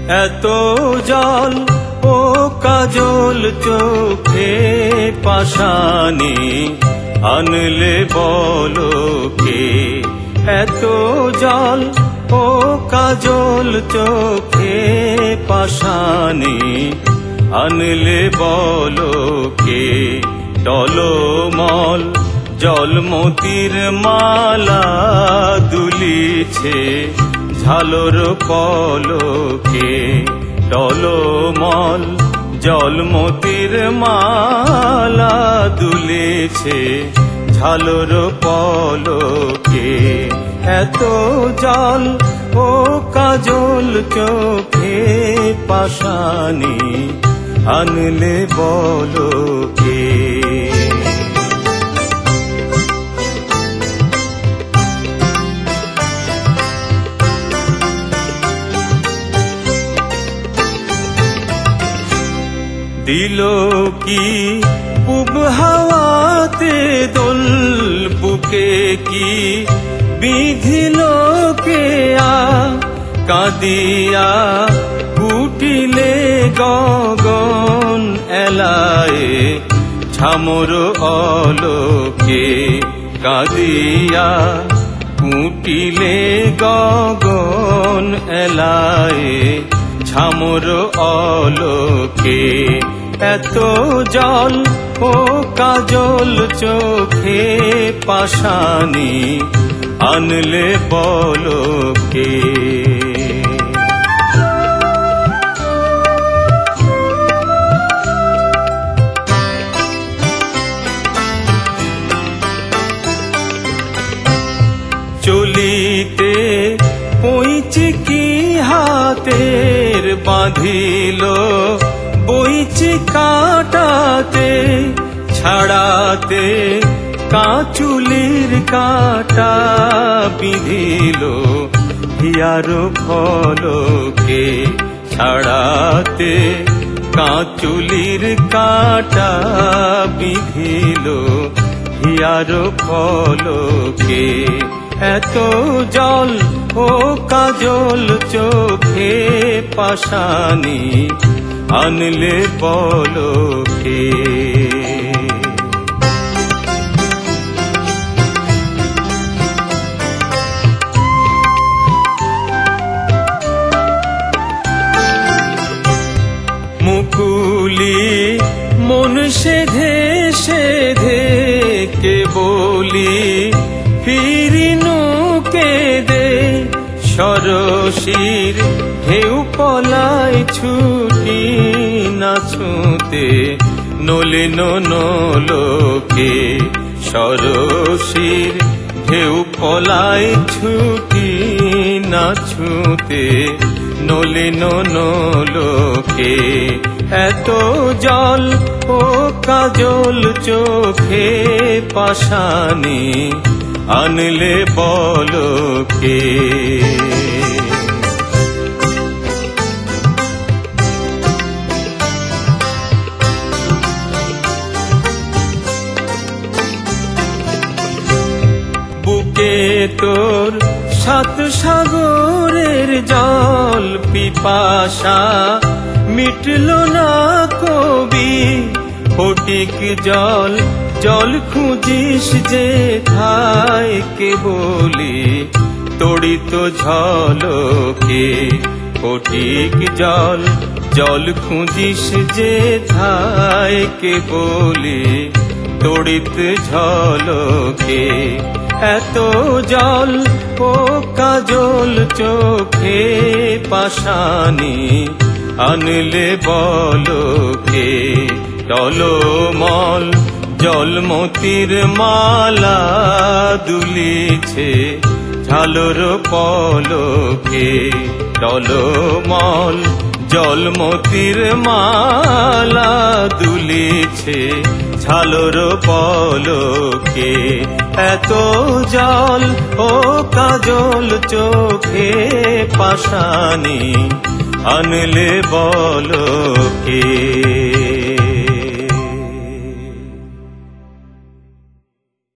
এত জল ও কাজল চোখে পাশানি আনলে বলো কে। এত জল ও কাজল চোখে পাশানি আনলে বলো কে। টলমল জলমতির মালা দুলিছে ঝালর পলকে। টলমল জলমতির মালা দুলিছে ঝালর পলকে। এত জল ও কাজল চোখে পাশানি আনলে বলো কে। দিল কি পূব হাওয়াতে দোল বুকে কি বিধিল কে কাঁদিয়া কুটিলে গগন এলায় ঝামর অলোকে। কাঁদিয়া কুটিলে গগন এলায় ঝামর অলোকে। এত জল ও কাজল চোখে পাশানি আনলে বলো কে। চলিতে পৈচিকি হাতের বাঁধিল বইচি কাটাতে ছাড়াতে কাঁচুলির কাটা বিধিল হিয়ার ফলকে। ছাড়াতে কাঁচুলির কাটা বিধিল হিয়ার ফলকে। এত জল ও কাজল চোখে পাশানি আনলে বলো কে। মুকুলি মন সেধে সেধে কে বলি ফিরিনু কে দে। সরসির ঢেউ পলায় ছুটি নাচুতে নলিন নলোকে। সরসির ঢেউ পলায় ছুটি নাচুতে নলিন নলোকে। এত জল ও কাজল চোখে পাশানি আনলে বলো কে। বুকে তোর সাত সাগরের জল পিপাসা মিটল না কবি। ফটিক জল জল খুঁজিস যে ঠায় কে বলি তড়িত ঝলকে। ফটিক জল জল খুঁজিস যে ঠায় কে বলি তড়িত ঝলকে। এত জল ও কাজল চোখে পাশানি আনলে বলো কে। টলমল জলমতির মালা দুলিছে ঝালর পলকে। টলমল জলমতির মালা দুলিছে ঝালর পলকে। এত জল ও কাজল চোখে পাশানি আনলে বলো কে।